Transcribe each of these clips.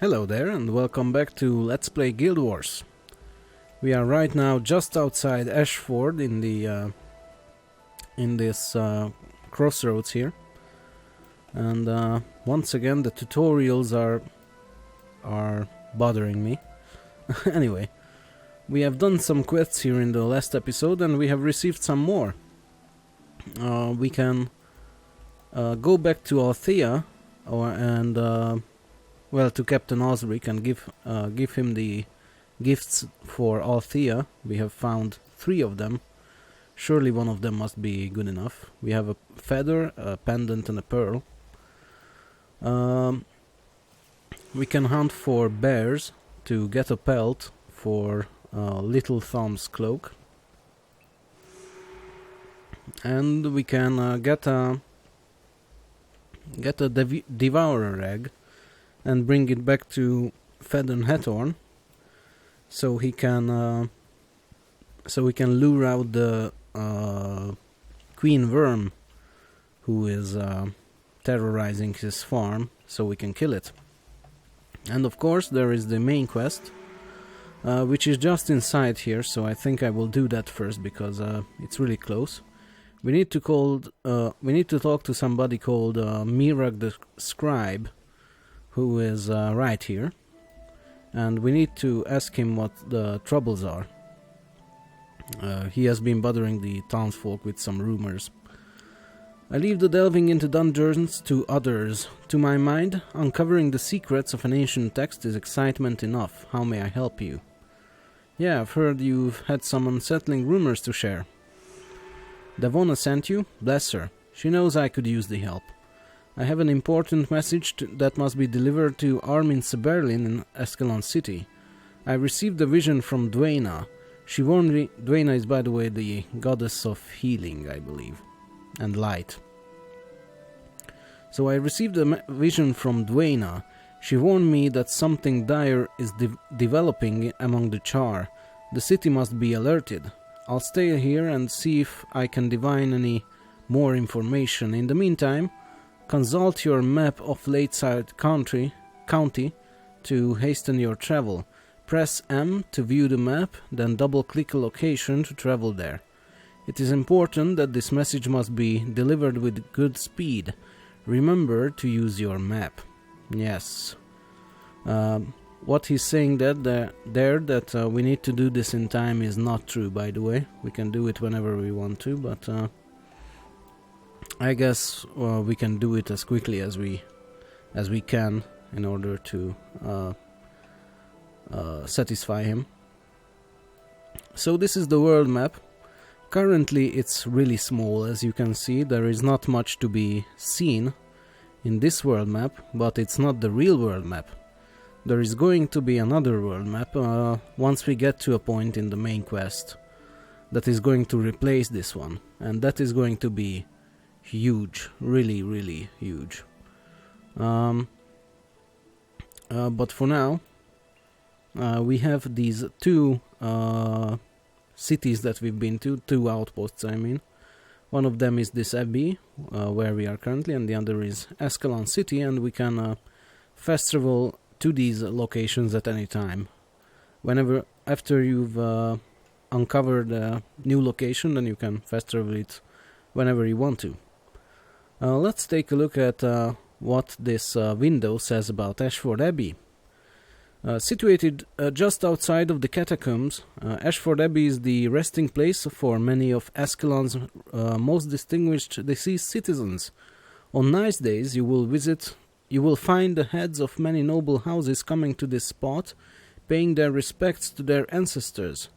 Hello there and welcome back to Let's Play Guild Wars. We are right now just outside Ashford in the in this crossroads here, and once again the tutorials are bothering me. Anyway, we have done some quests here in the last episode and we have received some more. We can go back to Althea well, to Captain Osric and give him the gifts for Althea. We have found 3 of them. Surely one of them must be good enough. We have a feather, a pendant and a pearl. We can hunt for bears to get a pelt for Little Thumb's cloak. And we can get a devourer egg and bring it back to Fedden Hathorn, so he can lure out the queen worm who is terrorizing his farm, so we can kill it. And of course there is the main quest, which is just inside here, so I think I will do that first because it's really close. We need to talk to somebody called Mirag the Scribe, who is right here, and we need to ask him what the troubles are. He has been bothering the townsfolk with some rumors. I leave the delving into dungeons to others. To my mind, uncovering the secrets of an ancient text is excitement enough. How may I help you? Yeah, I've heard you've had some unsettling rumors to share. Davona sent you? Bless her. She knows I could use the help. I have an important message that must be delivered to Armin Seberlin in Ascalon City. I received a vision from Dwayna. She warned me. Dwayna is, by the way, the goddess of healing, I believe, and light. So I received a vision from Dwayna. She warned me that something dire is developing among the Char. The city must be alerted. I'll stay here and see if I can divine any more information. In the meantime, consult your map of Lakeside County to hasten your travel. Press M to view the map, then double-click a location to travel there. It is important that this message must be delivered with good speed. Remember to use your map. Yes. What he's saying that we need to do this in time is not true, by the way. We can do it whenever we want to, but I guess we can do it as quickly as we can in order to satisfy him. So this is the world map. Currently it's really small, as you can see. There is not much to be seen in this world map, but it's not the real world map. There is going to be another world map once we get to a point in the main quest that is going to replace this one, and that is going to be huge, really, really huge. But for now, we have these 2 cities that we've been to, 2 outposts, I mean. One of them is this abbey, where we are currently, and the other is Ascalon City, and we can fast travel to these locations at any time. After you've uncovered a new location, then you can fast travel it whenever you want to. Let's take a look at what this window says about Ashford Abbey. Situated just outside of the catacombs, Ashford Abbey is the resting place for many of Ascalon's most distinguished deceased citizens. On nice days you will find the heads of many noble houses coming to this spot, paying their respects to their ancestors.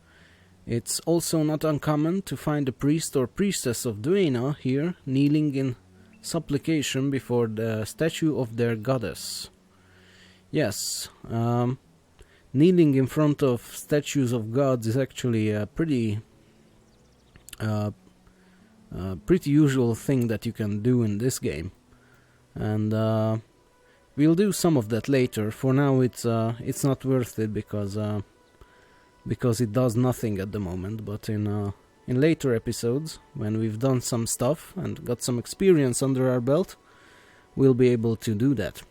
It's also not uncommon to find a priest or priestess of Dwayna here, kneeling in supplication before the statue of their goddess. Yes, kneeling in front of statues of gods is actually a pretty usual thing that you can do in this game, and we'll do some of that later. For now, it's not worth it because it does nothing at the moment. But in later episodes, when we've done some stuff and got some experience under our belt, we'll be able to do that.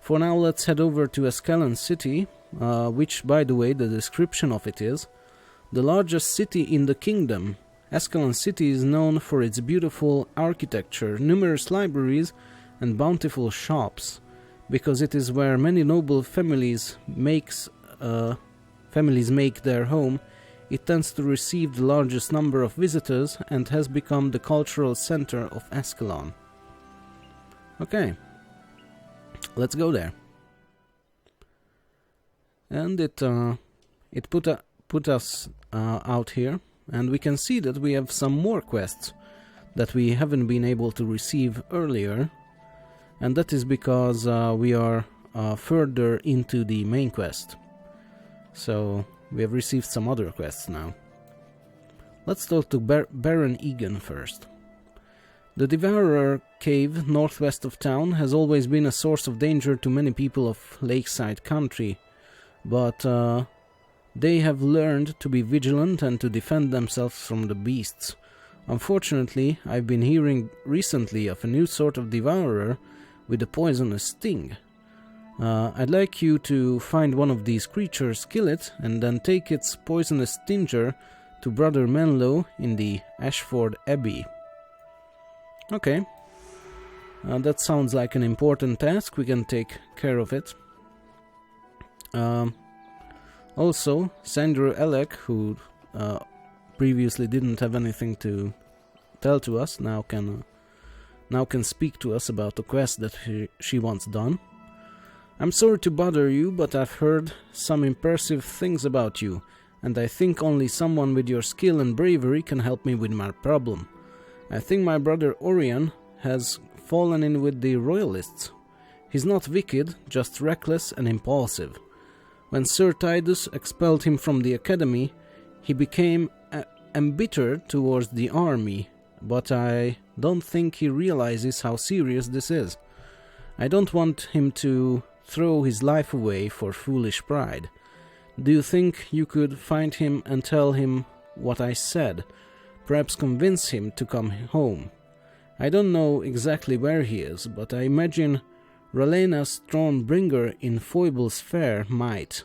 For now, let's head over to Ascalon City, which, by the way, the description of it is the largest city in the kingdom. Ascalon City is known for its beautiful architecture, numerous libraries, and bountiful shops. Because it is where many noble families make their home, it tends to receive the largest number of visitors and has become the cultural center of Ascalon. Okay, let's go there. And it put us out here, and we can see that we have some more quests that we haven't been able to receive earlier. And that is because we are further into the main quest. So we have received some other quests now. Let's talk to Baron Egan first. The Devourer Cave, northwest of town, has always been a source of danger to many people of Lakeside Country. But they have learned to be vigilant and to defend themselves from the beasts. Unfortunately, I've been hearing recently of a new sort of Devourer with a poisonous sting. I'd like you to find one of these creatures, kill it, and then take its poisonous stinger to Brother Menlo in the Ashford Abbey. Okay. That sounds like an important task. We can take care of it. Also, Sandro Elec, who previously didn't have anything to tell to us, now can speak to us about the quest that she wants done. I'm sorry to bother you, but I've heard some impressive things about you, and I think only someone with your skill and bravery can help me with my problem. I think my brother Orion has fallen in with the Royalists. He's not wicked, just reckless and impulsive. When Sir Tidus expelled him from the academy, he became embittered towards the army, but I don't think he realizes how serious this is. I don't want him to throw his life away for foolish pride. Do you think you could find him and tell him what I said? Perhaps convince him to come home. I don't know exactly where he is, but I imagine Rowena Stormbringer in Foible's Fair might.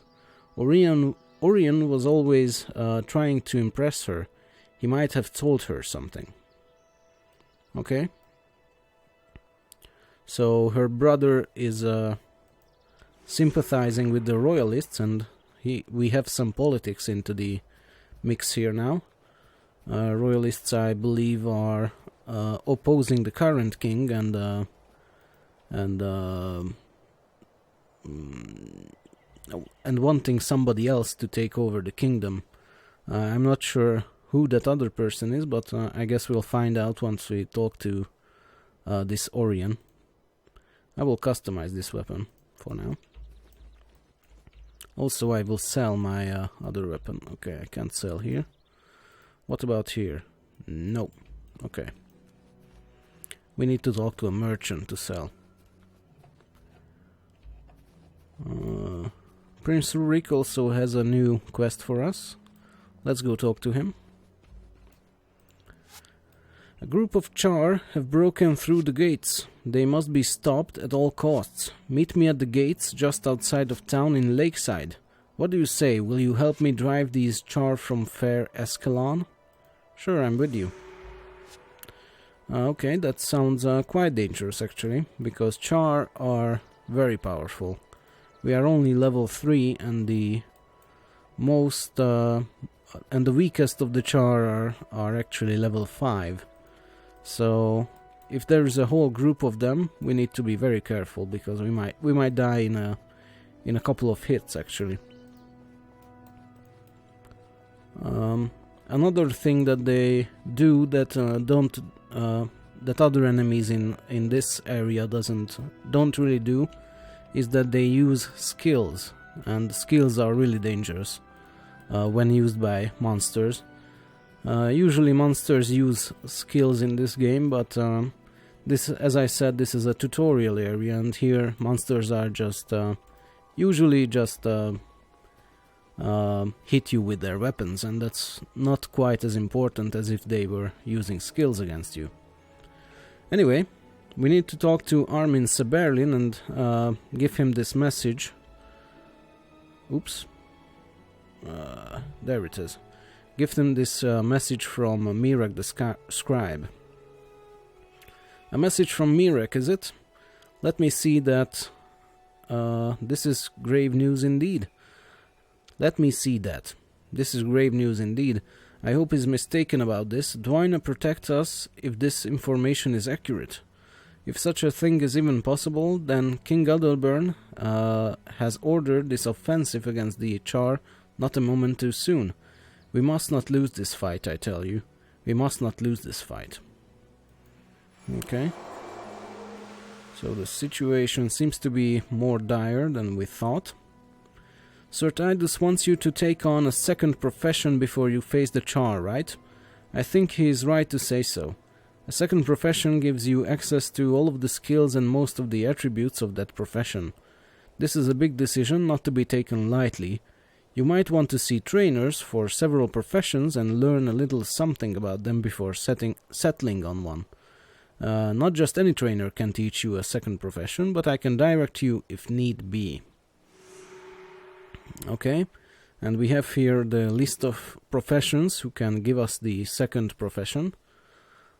Orion was always trying to impress her. He might have told her something. Okay. So her brother is sympathizing with the Royalists, and we have some politics into the mix here now. Royalists, I believe, are opposing the current king and wanting somebody else to take over the kingdom. I'm not sure who that other person is, but I guess we'll find out once we talk to this Orion. I will customize this weapon for now. Also, I will sell my other weapon. Okay, I can't sell here. What about here? No. Okay. We need to talk to a merchant to sell. Prince Rurik also has a new quest for us. Let's go talk to him. A group of Char have broken through the gates. They must be stopped at all costs. Meet me at the gates just outside of town in Lakeside. What do you say? Will you help me drive these Char from Fair Ascalon? Sure, I'm with you. Okay, that sounds quite dangerous actually, because Char are very powerful. We are only level 3, and the most and the weakest of the Char are actually level 5. So if there is a whole group of them, we need to be very careful, because we might die in a couple of hits actually. Another thing that they do that that other enemies in this area don't really do is that they use skills, and skills are really dangerous when used by monsters. Usually monsters use skills in this game, but this, as I said, this is a tutorial area, and here monsters are just usually just hit you with their weapons, and that's not quite as important as if they were using skills against you. Anyway, We need to talk to Armin Seberlin and give him this message. Oops. There it is. Give them this message from Mirek the scribe. A message from Mirek, is it? Let me see that. This is grave news indeed. Let me see that. This is grave news indeed. I hope he's mistaken about this. Dwyna protects us if this information is accurate. If such a thing is even possible, then King Adalbern has ordered this offensive against the Char not a moment too soon. We must not lose this fight, I tell you. We must not lose this fight. Okay. So the situation seems to be more dire than we thought. Sir Tidus wants you to take on a second profession before you face the Char, right? I think he is right to say so. A second profession gives you access to all of the skills and most of the attributes of that profession. This is a big decision not to be taken lightly. You might want to see trainers for several professions and learn a little something about them before settling on one. Not just any trainer can teach you a second profession, but I can direct you if need be. Okay, and we have here the list of professions who can give us the second profession.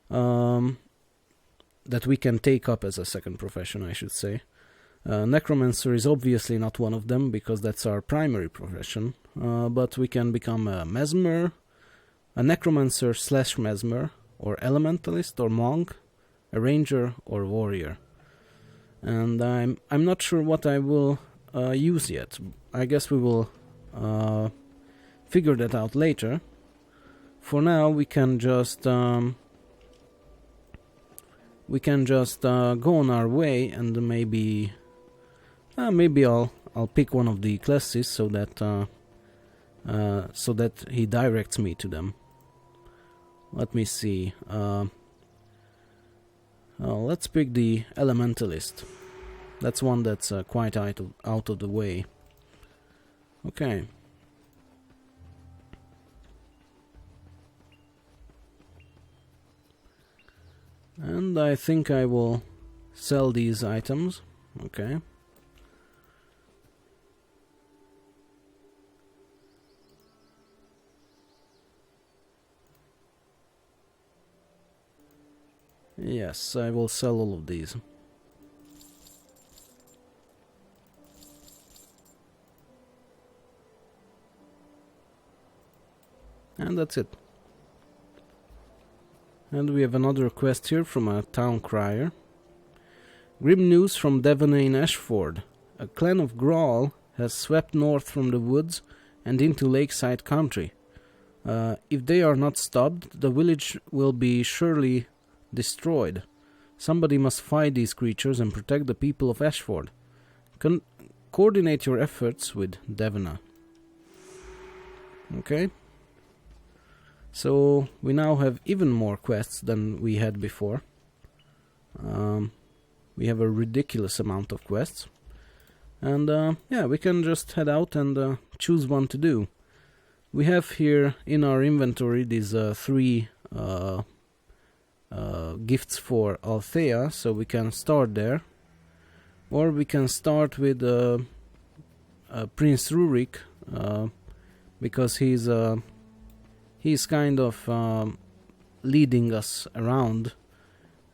That we can take up as a second profession, I should say. Necromancer is obviously not one of them, because that's our primary profession. But we can become a Mesmer, a Necromancer / Mesmer, or Elementalist or Monk, a Ranger or Warrior. And I'm not sure what I will use yet. I guess we will figure that out later. For now, we can just go on our way, and maybe I'll pick one of the classes so that he directs me to them. Let me see. Let's pick the Elementalist. That's one that's quite out of the way. Okay. And I think I will sell these items. Okay. Yes, I will sell all of these. And that's it. And we have another quest here from a town crier. Grim news from Devon in Ashford. A clan of Grawl has swept north from the woods and into lakeside country. If they are not stopped, the village will be surely destroyed. Somebody must fight these creatures and protect the people of Ashford. Coordinate your efforts with Devona. Okay. So we now have even more quests than we had before. We have a ridiculous amount of quests. And yeah, we can just head out and choose one to do. We have here in our inventory these 3 gifts for Althea, so we can start there. Or we can start with Prince Rurik, because he's kind of leading us around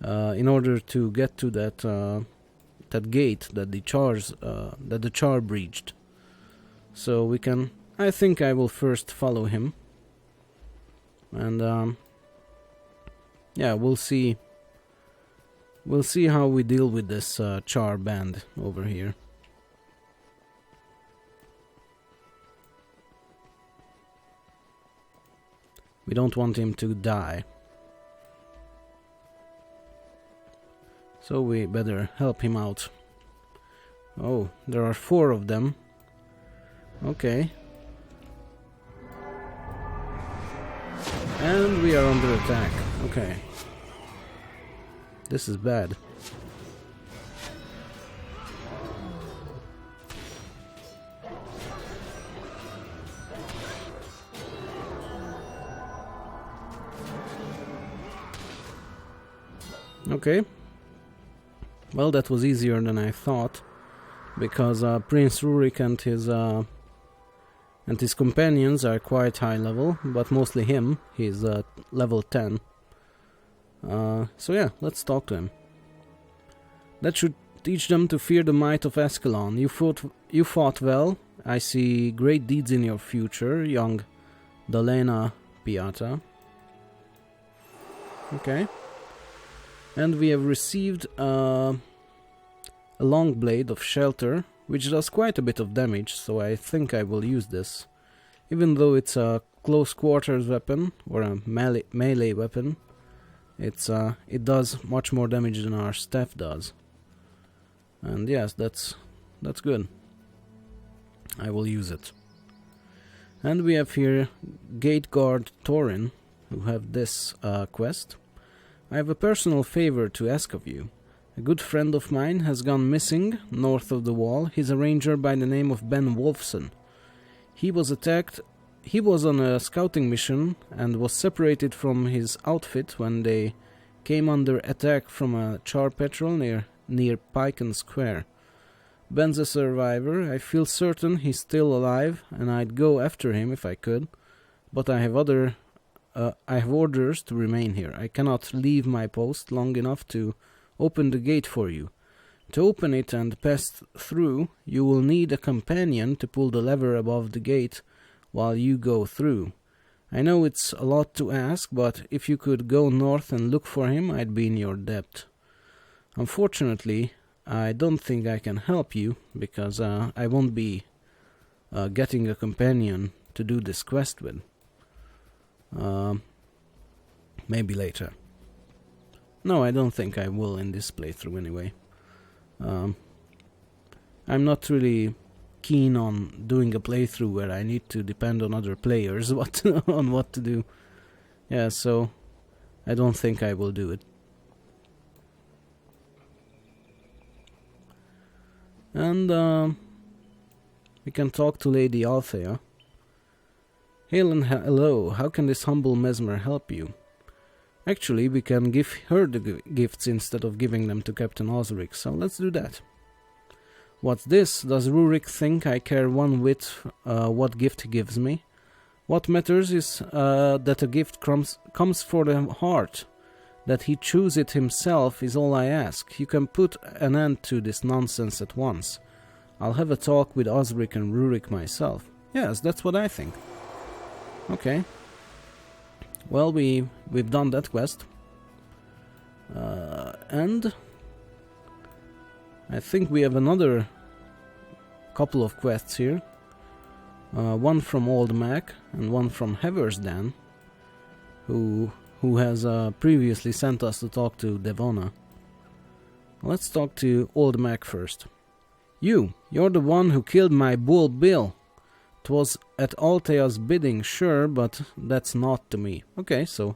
in order to get to that gate that the Char breached. So we can. I think I will first follow him, and yeah, we'll see. We'll see how we deal with this Char band over here. We don't want him to die. So we better help him out. Oh, there are 4 of them. Okay. And we are under attack. Okay. This is bad. Okay. Well, that was easier than I thought, because Prince Rurik and his companions are quite high level, but mostly him. He's level 10. So yeah, let's talk to him. That should teach them to fear the might of Ascalon. You fought well. I see great deeds in your future, young Dalena Piata. Okay. And we have received a long blade of shelter, which does quite a bit of damage, so I think I will use this. Even though it's a close quarters weapon, or a melee weapon, it does much more damage than our staff does. And yes, that's good. I will use it. And we have here Gate Guard Thorin, who have this quest. I have a personal favor to ask of you. A good friend of mine has gone missing north of the wall. He's a ranger by the name of Ben Wolfson. He was on a scouting mission and was separated from his outfit when they came under attack from a char patrol near Pyken Square. Ben's a survivor. I feel certain he's still alive, and I'd go after him if I could, but I have orders to remain here. I cannot leave my post long enough to open the gate for you. To open it and pass through, you will need a companion to pull the lever above the gate while you go through. I know it's a lot to ask, but if you could go north and look for him, I'd be in your debt. Unfortunately, I don't think I can help you, because I won't be getting a companion to do this quest with. Maybe later. No, I don't think I will in this playthrough anyway. I'm not really keen on doing a playthrough where I need to depend on other players on what to do. Yeah, so I don't think I will do it. And we can talk to Lady Althea. Hail and hello, how can this humble mesmer help you? Actually, we can give her the gifts instead of giving them to Captain Osric, so let's do that. What's this? Does Rurik think I care one whit what gift he gives me? What matters is that a gift comes for the heart. That he choose it himself is all I ask. You can put an end to this nonsense at once. I'll have a talk with Osric and Rurik myself. Yes, that's what I think. Okay. Well, we've done that quest. And I think we have another couple of quests here. One from Old Mac and one from Heversdan, who has previously sent us to talk to Devona. Let's talk to Old Mac first. You're the one who killed my bull Bill. 'Twas at Althea's bidding, sure, but that's not to me. Okay, so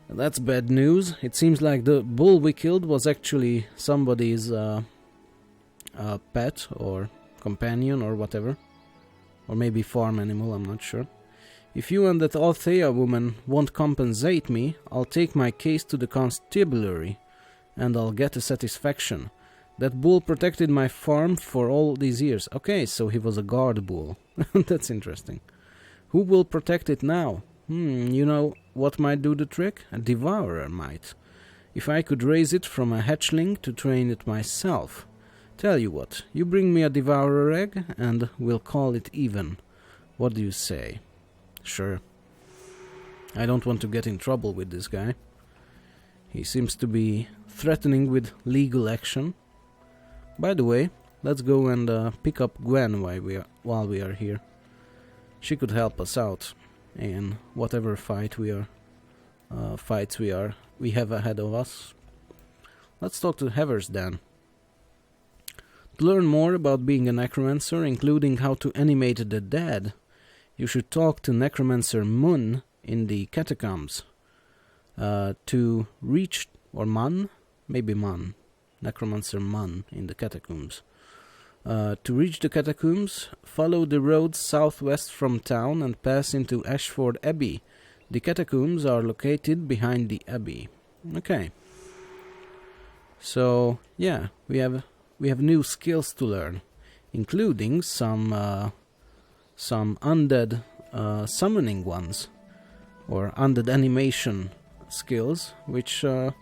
that's bad news. It seems like the bull we killed was actually somebody's pet or companion or whatever. Or maybe farm animal, I'm not sure. If you and that Althea woman won't compensate me, I'll take my case to the constabulary, and I'll get a satisfaction. That bull protected my farm for all these years. Okay, so he was a guard bull. That's interesting. Who will protect it now? You know what might do the trick? A devourer might. If I could raise it from a hatchling to train it myself. Tell you what, you bring me a devourer egg, and we'll call it even. What do you say? Sure. I don't want to get in trouble with this guy. He seems to be threatening with legal action. By the way, let's go and pick up Gwen while we are here. She could help us out in whatever fights we have ahead of us. Let's talk to Heversdan. To learn more about being a necromancer, including how to animate the dead, you should talk to Necromancer Mun in the catacombs. Necromancer Mun in the catacombs. To reach the catacombs, follow the road southwest from town and pass into Ashford Abbey. The catacombs are located behind the abbey. Okay. So yeah, we have new skills to learn, including some undead summoning ones, or undead animation skills, which you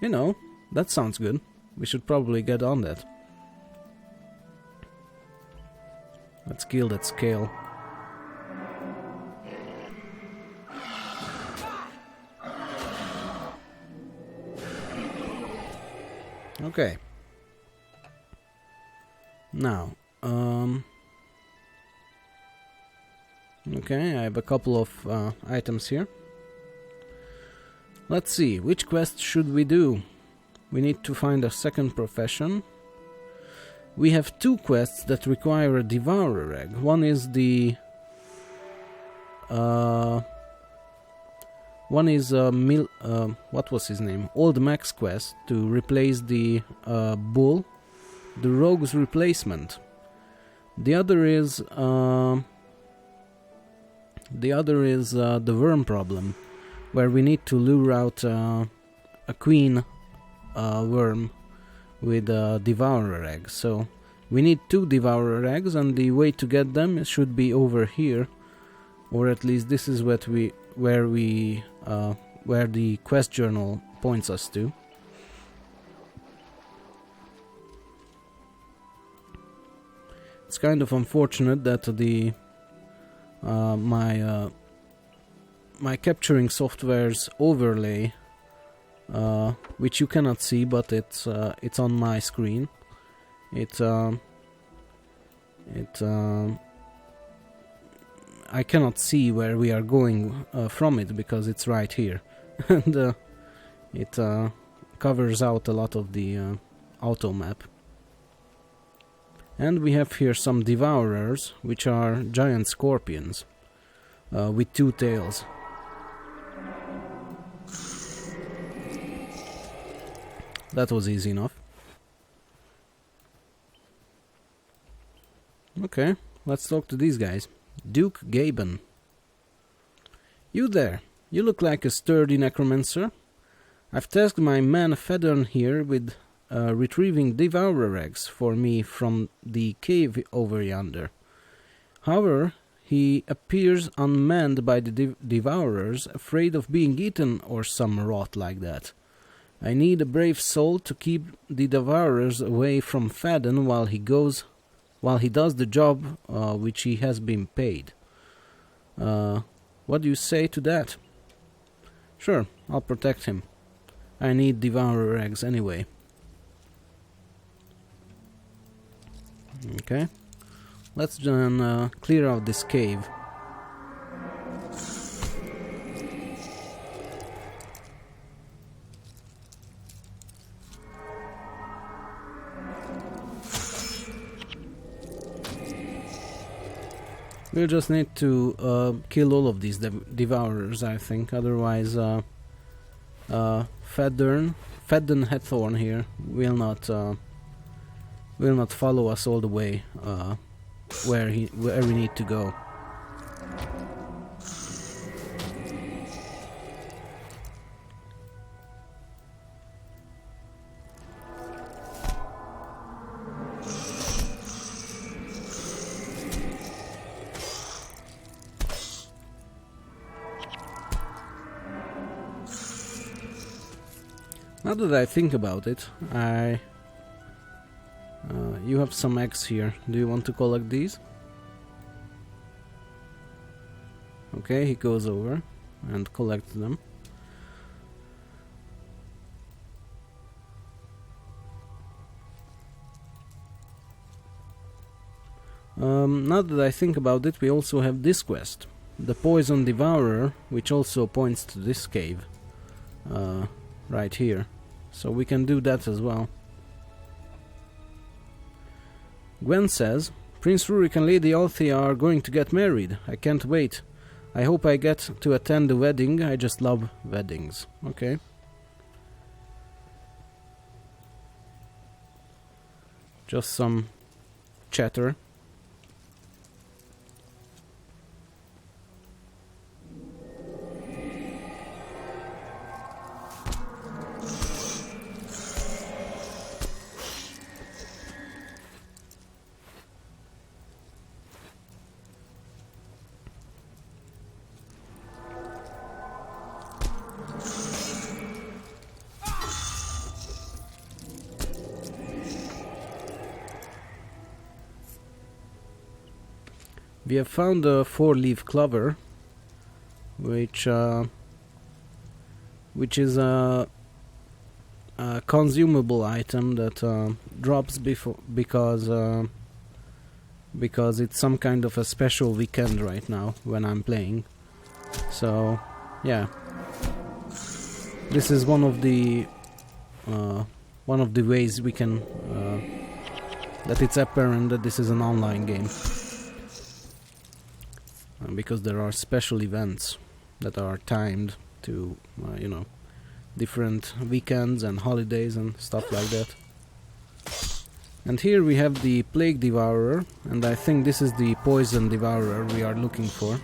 know, that sounds good. We should probably get on that. Let's kill that scale. Okay. Now, okay, I have a couple of items here. Let's see, which quest should we do? We need to find a second profession. We have two quests that require a Devourer egg. One is the what was his name? Old Max quest to replace the bull, the rogue's replacement. The other is the worm problem, where we need to lure out a queen worm with a Devourer egg. So we need 2 Devourer eggs, and the way to get them should be over here, or at least this is where the quest journal points us to. It's kind of unfortunate that the my capturing software's overlay, which you cannot see, but it's on my screen. I cannot see where we are going from it because it's right here, and it covers out a lot of the auto map. And we have here some Devourers, which are giant scorpions with 2 tails. That was easy enough. Okay, let's talk to these guys. Duke Gaben. You there. You look like a sturdy necromancer. I've tasked my man Federn here with retrieving Devourer eggs for me from the cave over yonder. However, he appears unmanned by the Devourers, afraid of being eaten or some rot like that. I need a brave soul to keep the Devourers away from Federn while he does the job which he has been paid. What do you say to that? Sure, I'll protect him. I need Devourer eggs anyway. Okay, let's then clear out this cave. We'll just need to kill all of these Devourers, I think. Otherwise, Federn Headthorn here will not follow us all the way where we need to go. Now that I think about it, you have some eggs here. Do you want to collect these? Okay, he goes over and collects them. Now that I think about it, we also have this quest. The Poison Devourer, which also points to this cave. Right here. So we can do that as well. Gwen says, Prince Rurik and Lady Althea are going to get married. I can't wait. I hope I get to attend the wedding. I just love weddings. Okay. Just some chatter. We have found a 4-leaf clover, which is a consumable item that drops because it's some kind of a special weekend right now when I'm playing. So yeah, this is one of the ways we can that it's apparent that this is an online game, because there are special events that are timed to you know, different weekends and holidays and stuff like that. And here we have the Plague Devourer, and I think this is the Poison Devourer we are looking for.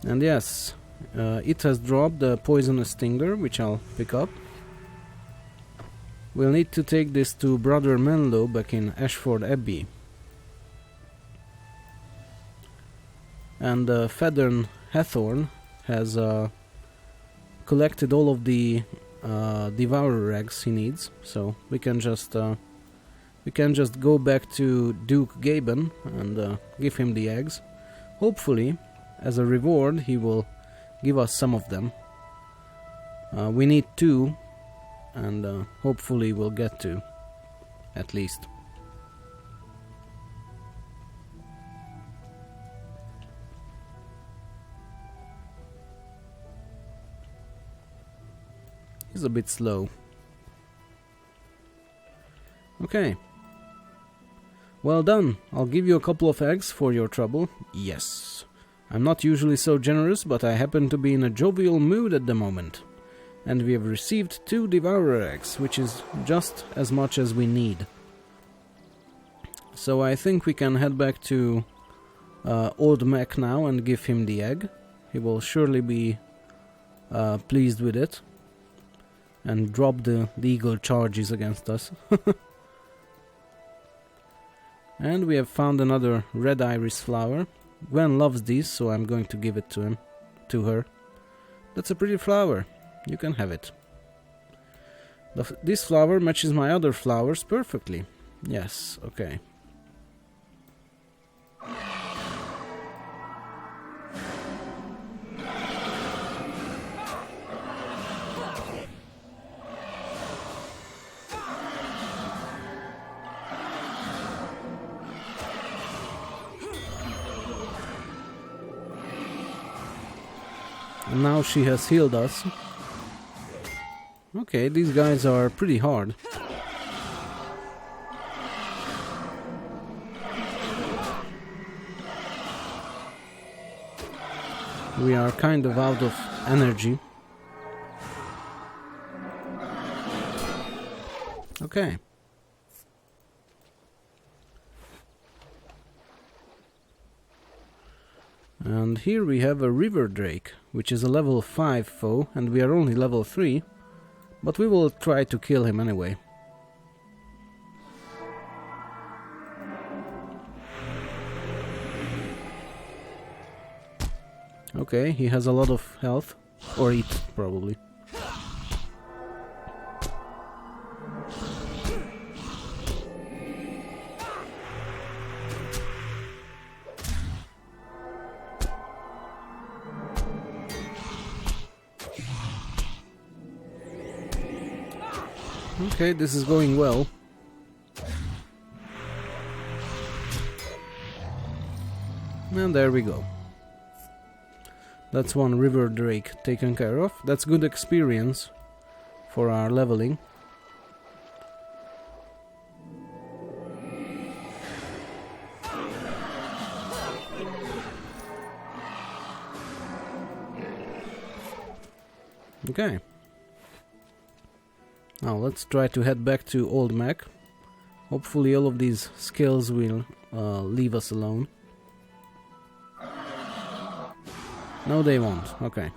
And yes, it has dropped the Poisonous Stinger, which I'll pick up. We'll need to take this to Brother Menlo back in Ashford Abbey. And Feathern Hathorn has collected all of the Devourer eggs he needs, so we can just go back to Duke Gaben and give him the eggs. Hopefully, as a reward, he will give us some of them. We need 2, and hopefully we'll get 2, at least. He's a bit slow. Okay. Well done. I'll give you a couple of eggs for your trouble. Yes. I'm not usually so generous, but I happen to be in a jovial mood at the moment. And we have received 2 Devourer eggs, which is just as much as we need. So I think we can head back to Old Mac now and give him the egg. He will surely be pleased with it. And drop the legal charges against us. And we have found another red iris flower. Gwen loves these, so I'm going to give it to her. That's a pretty flower. You can have it. This flower matches my other flowers perfectly. Yes, okay. And now she has healed us. Okay, these guys are pretty hard. We are kind of out of energy. Okay. And here we have a River Drake, which is a level 5 foe, and we are only level 3, but we will try to kill him anyway. Okay, he has a lot of health, or eat, probably. Okay, this is going well. And there we go. That's one River Drake taken care of. That's good experience for our leveling. Okay. Now let's try to head back to Old Mac. Hopefully all of these skills will leave us alone. No, they won't. Okay.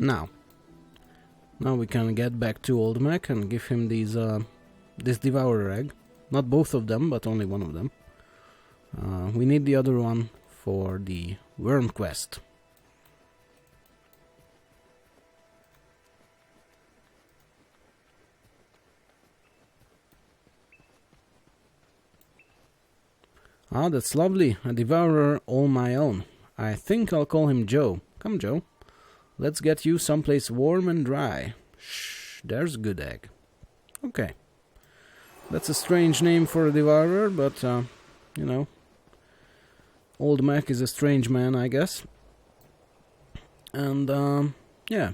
Now we can get back to Old Mac and give him these this Devourer egg. Not both of them, but only one of them. We need the other one for the Worm quest. Ah, that's lovely. A Devourer all my own. I think I'll call him Joe. Come, Joe. Let's get you someplace warm and dry. Shh, there's a good egg. Okay. That's a strange name for a Devourer, but, you know, Old Mac is a strange man, I guess. And, yeah.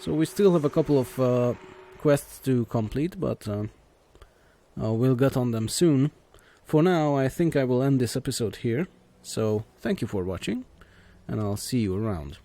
So we still have a couple of quests to complete, but we'll get on them soon. For now, I think I will end this episode here. So, thank you for watching, and I'll see you around.